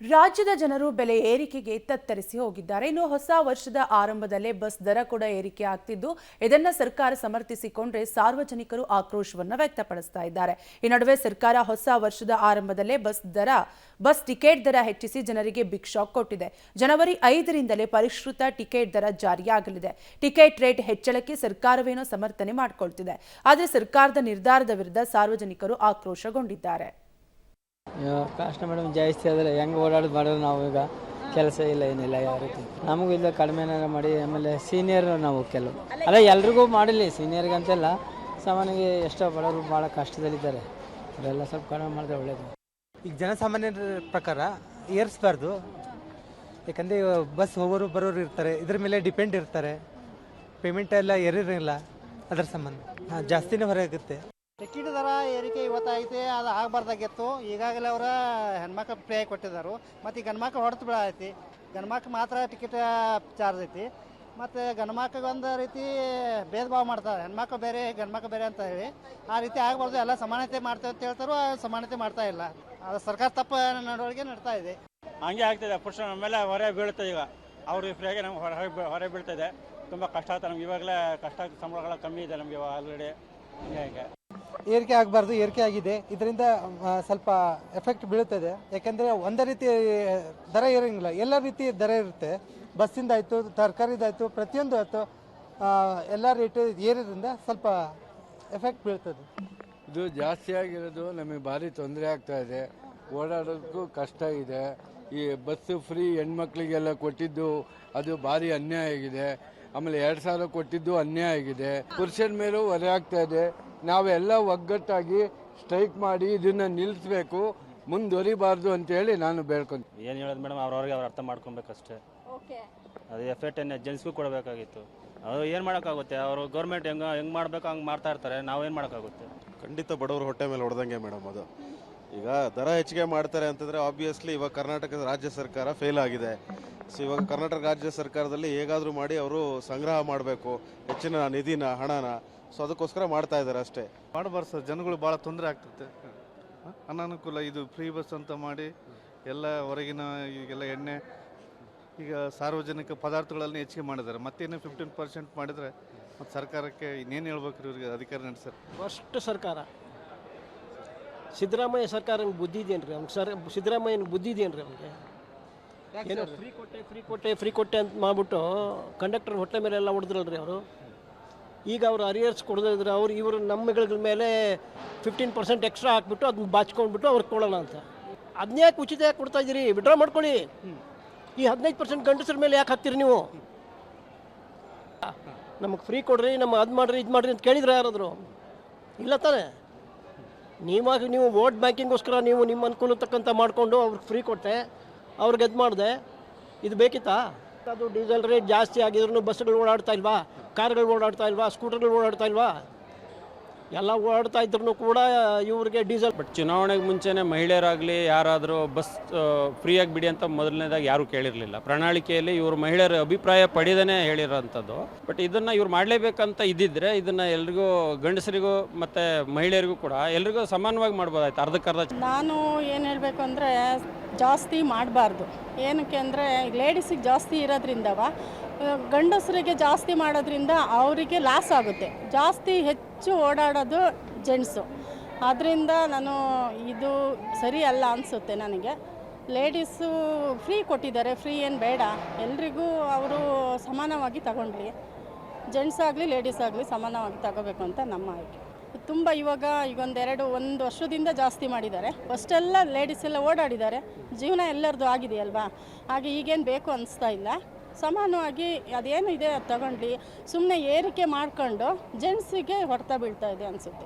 ರಾಜ್ಯದ ಜನರು ಬೆಲೆ ಏರಿಕೆಗೆ ತತ್ತರಿಸಿ ಹೋಗಿದ್ದಾರೆ. ಇನ್ನು ಹೊಸ ವರ್ಷದ ಆರಂಭದಲ್ಲೇ ಬಸ್ ದರ ಕೂಡ ಏರಿಕೆ ಆಗ್ತಿದ್ದು, ಇದನ್ನ ಸರ್ಕಾರ ಸಮರ್ಥಿಸಿಕೊಂಡ್ರೆ ಸಾರ್ವಜನಿಕರು ಆಕ್ರೋಶವನ್ನು ವ್ಯಕ್ತಪಡಿಸ್ತಾ ಇದ್ದಾರೆ. ಈ ನಡುವೆ ಸರ್ಕಾರ ಹೊಸ ವರ್ಷದ ಆರಂಭದಲ್ಲೇ ಬಸ್ ಟಿಕೆಟ್ ದರ ಹೆಚ್ಚಿಸಿ ಜನರಿಗೆ ಬಿಗ್ ಶಾಕ್ ಕೊಟ್ಟಿದೆ. ಜನವರಿ 5ರಿಂದಲೇ ಪರಿಷ್ಕೃತ ಟಿಕೆಟ್ ದರ ಜಾರಿಯಾಗಲಿದೆ. ಟಿಕೆಟ್ ರೇಟ್ ಹೆಚ್ಚಳಕ್ಕೆ ಸರ್ಕಾರವೇನೋ ಸಮರ್ಥನೆ ಮಾಡಿಕೊಳ್ತಿದೆ. ಆದರೆ ಸರ್ಕಾರದ ನಿರ್ಧಾರದ ವಿರುದ್ಧ ಸಾರ್ವಜನಿಕರು ಆಕ್ರೋಶಗೊಂಡಿದ್ದಾರೆ. ಕಷ್ಟ ಮೇಡಮ್, ಜಾಸ್ತಿ ಆದರೆ ಹೆಂಗೆ ಓಡಾಡೋದು ಮಾಡೋದು. ನಾವು ಈಗ ಕೆಲಸ ಇಲ್ಲ, ಏನಿಲ್ಲ, ಯಾವ ರೀತಿ ನಮಗೂ ಇಲ್ಲ, ಕಡಿಮೆ ಮಾಡಿ. ಆಮೇಲೆ ಸೀನಿಯರ್ ನಾವು ಕೆಲವು ಅಲ್ಲ, ಎಲ್ರಿಗೂ ಮಾಡಿಲ್ಲ, ಸೀನಿಯರ್ಗೆ ಅಂತೆಲ್ಲ, ಸಾಮಾನ್ಯಗೆ ಎಷ್ಟೋ ಬಡವರು ಭಾಳ ಕಷ್ಟದಲ್ಲಿದ್ದಾರೆ. ಅದೆಲ್ಲ ಸ್ವಲ್ಪ ಕಡಿಮೆ ಮಾಡಿದ್ರೆ ಒಳ್ಳೇದು. ಈಗ ಜನಸಾಮಾನ್ಯರ ಪ್ರಕಾರ ಏರಿಸಬಾರ್ದು. ಯಾಕಂದರೆ ಬಸ್ ಹೋಗೋರು ಬರೋರು ಇರ್ತಾರೆ, ಇದ್ರ ಮೇಲೆ ಡಿಪೆಂಡ್ ಇರ್ತಾರೆ. ಪೇಮೆಂಟ್ ಎಲ್ಲ ಏರಿರಲಿಲ್ಲ, ಅದರ ಸಂಬಂಧ ಜಾಸ್ತಿನೇ ಹೊರ ಆಗುತ್ತೆ. ಟಿಕೆಟ್ ದರ ಏರಿಕೆ ಇವತ್ತಾಗೈತೆ, ಅದು ಆಗಬಾರ್ದಾಗಿತ್ತು. ಈಗಾಗಲೇ ಅವರ ಹೆಣ್ಮಕ್ಳು ಫ್ರೀ ಆಗಿ ಕೊಟ್ಟಿದ್ದಾರೆ. ಮತ್ತು ಈ ಗಂಡ್ಮಕ್ಳು ಹೊಡೆತು ಬಿಡ ಐತಿ. ಗಂಡ್ಮಕ್ಳು ಮಾತ್ರ ಟಿಕೆಟ್ ಚಾರ್ಜ್ ಐತಿ. ಮತ್ತು ಗಂಡ್ಮಕ್ಳಿಗೆ ಒಂದು ರೀತಿ ಭೇದ ಭಾವ ಮಾಡ್ತಾರೆ, ಹೆಣ್ಮಕ್ಳು ಬೇರೆ ಗಂಡ್ಮಕ್ಳು ಬೇರೆ ಅಂತ ಹೇಳಿ. ಆ ರೀತಿ ಆಗಬಾರ್ದು. ಎಲ್ಲ ಸಮಾನತೆ ಮಾಡ್ತೇವೆ ಅಂತ ಹೇಳ್ತಾರೋ, ಸಮಾನತೆ ಮಾಡ್ತಾ ಇಲ್ಲ. ಅದು ಸರ್ಕಾರ ತಪ್ಪು ನಡವಳಿಕೆ ನಡ್ತಾ ಇದೆ. ಹಂಗೆ ಆಗ್ತಿದೆ. ಪುರುಷ ನಮ್ಮ ಮೇಲೆ ಹೊರೆ ಬೀಳ್ತದೆ. ಈಗ ಅವ್ರಿಗೆ ಫ್ರೀಯಾಗಿ ನಮ್ಗೆ ಹೊರೆ ಬೀಳ್ತಾಯಿದೆ. ತುಂಬ ಕಷ್ಟ ಆಗ್ತದೆ ನಮ್ಗೆ. ಇವಾಗಲೇ ಕಷ್ಟ, ಸಂಬಳಗಳ ಕಮ್ಮಿ ಇದೆ ನಮಗೆ ಆಲ್ರೆಡಿ. ಹೀಗೆ ಏರಿಕೆ ಆಗಬಾರ್ದು, ಏರಿಕೆ ಆಗಿದೆ. ಇದರಿಂದ ಸ್ವಲ್ಪ ಎಫೆಕ್ಟ್ ಬೀಳುತ್ತದೆ. ಯಾಕೆಂದರೆ ಒಂದೇ ರೀತಿ ದರ ಇರೋಂಗಿಲ್ಲ, ಎಲ್ಲ ರೀತಿ ದರ ಇರುತ್ತೆ. ಬಸ್ಸಿಂದ ಆಯಿತು, ತರಕಾರಿದಾಯಿತು, ಪ್ರತಿಯೊಂದು ಆಯಿತು, ಎಲ್ಲ ರೇಟು ಏರೋದ್ರಿಂದ ಸ್ವಲ್ಪ ಎಫೆಕ್ಟ್ ಬೀಳ್ತದೆ. ಇದು ಜಾಸ್ತಿ ಆಗಿರೋದು ನಮಗೆ ಭಾರಿ ತೊಂದರೆ ಆಗ್ತಾ ಇದೆ. ಓಡಾಡೋದಕ್ಕೂ ಕಷ್ಟ ಇದೆ. ಈ ಬಸ್ಸು ಫ್ರೀ ಹೆಣ್ಮಕ್ಳಿಗೆಲ್ಲ ಕೊಟ್ಟಿದ್ದು ಅದು ಭಾರಿ ಅನ್ಯಾಯ ಆಗಿದೆ. ಆಮೇಲೆ 2,000 ಕೊಟ್ಟಿದ್ದು ಅನ್ಯಾಯ ಆಗಿದೆ. ಪುರುಷನ ಮೇಲೂ ಹೊರೆ ಆಗ್ತಾ ಇದೆ. ನಾವೆಲ್ಲ ಒಗ್ಗಟ್ಟಾಗಿ ಸ್ಟ್ರೈಕ್ ಮಾಡಿ ಇದನ್ನು ನಿಲ್ಲಿಸಬೇಕು, ಮುಂದುವರಿಬಾರ್ದು ಅಂತೇಳಿ ನಾನು ಬೇಡ್ಕೊಂತೀನಿ. ಏನು ಹೇಳೋದು ಮೇಡಮ್, ಅವ್ರವ್ರಿಗೆ ಅವ್ರು ಅರ್ಥ ಮಾಡ್ಕೊಬೇಕಷ್ಟೇ. ಅದು ಎಫೆಕ್ಟ್ ಜೆಂಟ್ಸ್ಗೂ ಕೊಡಬೇಕಾಗಿತ್ತು. ಅದು ಏನು ಮಾಡೋಕ್ಕಾಗುತ್ತೆ? ಅವರು ಗೌರ್ಮೆಂಟ್ ಹೆಂಗೆ ಮಾಡಬೇಕು ಹಂಗೆ ಮಾಡ್ತಾ ಇರ್ತಾರೆ. ನಾವೇನು ಮಾಡೋಕ್ಕಾಗುತ್ತೆ? ಖಂಡಿತ ಬಡವರು ಹೊಟ್ಟೆ ಮೇಲೆ ಹೊಡೆದಂಗೆ ಮೇಡಮ್. ಅದು ಈಗ ದರ ಹೆಚ್ಚಿಗೆ ಮಾಡ್ತಾರೆ ಅಂತಂದರೆ ಆಬ್ವಿಯಸ್ಲಿ ಇವಾಗ ಕರ್ನಾಟಕದ ರಾಜ್ಯ ಸರ್ಕಾರ ಫೇಲ್ ಆಗಿದೆ. ಸೊ ಇವಾಗ ಕರ್ನಾಟಕ ರಾಜ್ಯ ಸರ್ಕಾರದಲ್ಲಿ ಹೇಗಾದರೂ ಮಾಡಿ ಅವರು ಸಂಗ್ರಹ ಮಾಡಬೇಕು ಹೆಚ್ಚಿನ ನಿಧಿನ, ಹಣನ. ಸೊ ಅದಕ್ಕೋಸ್ಕರ ಮಾಡ್ತಾ ಇದ್ದಾರೆ ಅಷ್ಟೇ. ಮಾಡಬಾರ್ದು ಸರ್, ಜನಗಳು ಭಾಳ ತೊಂದರೆ ಆಗ್ತದೆ, ಅನಾನುಕೂಲ. ಇದು ಫ್ರೀ ಬಸ್ ಅಂತ ಮಾಡಿ ಎಲ್ಲ ಹೊರಗಿನ ಈಗೆಲ್ಲ ಎಣ್ಣೆ, ಈಗ ಸಾರ್ವಜನಿಕ ಪದಾರ್ಥಗಳಲ್ಲಿ ಹೆಚ್ಚಿಗೆ ಮಾಡಿದ್ದಾರೆ. ಮತ್ತೇನು 15% ಮಾಡಿದರೆ ಮತ್ತು ಸರ್ಕಾರಕ್ಕೆ ಇನ್ನೇನು ಹೇಳ್ಬೇಕು ಇವ್ರಿಗೆ ಅಧಿಕಾರ ನಡೆಸ್ತಾರೆ. ಫಸ್ಟ್ ಸರ್ಕಾರ ಸಿದ್ದರಾಮಯ್ಯ ಸರ್ಕಾರ ಬುದ್ಧಿ ಇದೆಯೇನ್ರಿ ಅವ್ನಿಗೆ? ಸಿದ್ದರಾಮಯ್ಯನ ಬುದ್ಧಿ ಇದೆಯೇನ್ರಿ ಅವ್ನಿಗೆ? ಏನೋ ಫ್ರೀ ಕೊಟ್ಟೆ ಅಂತ ಮಾಡ್ಬಿಟ್ಟು ಕಂಡಕ್ಟರ್ ಹೊಟ್ಟೆ ಮೇಲೆ ಎಲ್ಲ ಹೊಡೆದ್ರಲ್ರಿ ಅವರು. ಈಗ ಅವರು ಅರಿಯರ್ಸ್ ಕೊಡೋದಿದ್ರೆ ಇವರು ನಮ್ಮಗಳ ಮೇಲೆ 15% ಎಕ್ಸ್ಟ್ರಾ ಹಾಕ್ಬಿಟ್ಟು ಅದನ್ನ ಬಾಚ್ಕೊಂಡ್ಬಿಟ್ಟು ಅವ್ರಿಗೆ ಕೊಡೋಣ ಅಂತ. ಅದನ್ನ ಯಾಕೆ ಉಚಿತ ಯಾಕೆ ಕೊಡ್ತಾ ಇದ್ದೀರಿ? ವಿಡ್ರಾ ಮಾಡ್ಕೊಳ್ಳಿ. ಈ 15% ಗಂಡಸರ ಮೇಲೆ ಯಾಕೆ ಹಾಕ್ತೀರಿ ನೀವು? ನಮಗೆ ಫ್ರೀ ಕೊಡ್ರಿ, ನಮ್ಮ ಅದು ಮಾಡಿರಿ, ಇದು ಮಾಡಿರಿ ಅಂತ ಕೇಳಿದ್ರೆ ಯಾರಾದರೂ? ಇಲ್ಲ ತಾನೆ. ನೀವು ವೋಟ್ ಬ್ಯಾಂಕಿಂಗೋಸ್ಕರ ನೀವು ನಿಮ್ಮ ಅನುಕೂಲ ತಕ್ಕಂಥ ಮಾಡಿಕೊಂಡು ಅವ್ರಿಗೆ ಫ್ರೀ ಕೊಟ್ಟೆ, ಅವ್ರಿಗೆ ಅದು ಮಾಡಿದೆ. ಇದು ಬೇಕಿತ್ತಾ? ಅದು ಡೀಸೆಲ್ ರೇಟ್ ಜಾಸ್ತಿ ಆಗಿದ್ರು ಬಸ್ಗಳು ಓಡಾಡ್ತಾ ಇಲ್ವಾ? ಕಾರ್ಗಳು ಓಡಾಡ್ತಾ ಇಲ್ವಾ? ಸ್ಕೂಟರ್ಗಳು ಓಡಾಡ್ತಾ ಇಲ್ವಾ? ಎಲ್ಲ ಓಡಾಡ್ತಾ ಇದ್ರು ಕೂಡ ಇವ್ರಿಗೆ ಡೀಸೆಲ್. ಬಟ್ ಚುನಾವಣೆಗೆ ಮುಂಚೆನೇ ಮಹಿಳೆಯರಾಗಲಿ ಯಾರಾದರೂ ಬಸ್ ಫ್ರೀಯಾಗಿ ಬಿಡಿ ಅಂತ ಮೊದಲನೇದಾಗಿ ಯಾರೂ ಕೇಳಿರಲಿಲ್ಲ. ಪ್ರಣಾಳಿಕೆಯಲ್ಲಿ ಇವರು ಮಹಿಳೆಯರ ಅಭಿಪ್ರಾಯ ಪಡೆದೇ ಹೇಳಿರೋಂಥದ್ದು. ಬಟ್ ಇದನ್ನು ಇವ್ರು ಮಾಡಲೇಬೇಕಂತ ಇದ್ದಿದ್ರೆ ಇದನ್ನು ಎಲ್ರಿಗೂ, ಗಂಡಸರಿಗೂ ಮತ್ತು ಮಹಿಳೆಯರಿಗೂ ಕೂಡ ಎಲ್ರಿಗೂ ಸಮಾನವಾಗಿ ಮಾಡ್ಬೋದಾಯ್ತು. ಅರ್ಧಕ್ಕರ್ಧ. ನಾನು ಏನು ಹೇಳಬೇಕು ಅಂದರೆ, ಜಾಸ್ತಿ ಮಾಡಬಾರ್ದು. ಏನಕ್ಕೆ ಅಂದರೆ ಲೇಡೀಸಿಗೆ ಜಾಸ್ತಿ ಇರೋದ್ರಿಂದವ ಗಂಡಸರಿಗೆ ಜಾಸ್ತಿ ಮಾಡೋದ್ರಿಂದ ಅವರಿಗೆ ಲಾಸ್ ಆಗುತ್ತೆ. ಜಾಸ್ತಿ ಹೆಚ್ಚು ಓಡಾಡೋದು ಜೆಂಟ್ಸು. ಆದ್ದರಿಂದ ಇದು ಸರಿ ಅಲ್ಲ ಅನಿಸುತ್ತೆ ನನಗೆ. ಲೇಡೀಸು ಫ್ರೀ ಕೊಟ್ಟಿದ್ದಾರೆ, ಫ್ರೀ ಏನು ಬೇಡ, ಎಲ್ರಿಗೂ ಅವರು ಸಮಾನವಾಗಿ ತಗೊಂಡ್ಲಿ. ಜೆಂಟ್ಸ್ ಆಗಲಿ ಲೇಡೀಸ್ ಆಗಲಿ ಸಮಾನವಾಗಿ ತಗೋಬೇಕು ಅಂತ ನಮ್ಮ ಆಯ್ಕೆ. ತುಂಬ ಇವಾಗ ಒಂದು ವರ್ಷದಿಂದ ಜಾಸ್ತಿ ಮಾಡಿದ್ದಾರೆ. ಫಸ್ಟೆಲ್ಲ ಲೇಡೀಸ್ ಎಲ್ಲ ಓಡಾಡಿದ್ದಾರೆ, ಜೀವನ ಎಲ್ಲರದ್ದು ಆಗಿದೆಯಲ್ವಾ. ಹಾಗೆ ಈಗೇನು ಬೇಕು ಅನಿಸ್ತಾ ಇಲ್ಲ. ಸಮಾನವಾಗಿ ಅದೇನು ಇದೆ ಅದು ತಗೊಂಡ್ಲಿ. ಸುಮ್ಮನೆ ಏರಿಕೆ ಮಾಡ್ಕೊಂಡು ಜೆಂಟ್ಸಿಗೆ ಹೊಡೆತ ಬೀಳ್ತಾ ಇದೆ ಅನಿಸುತ್ತೆ.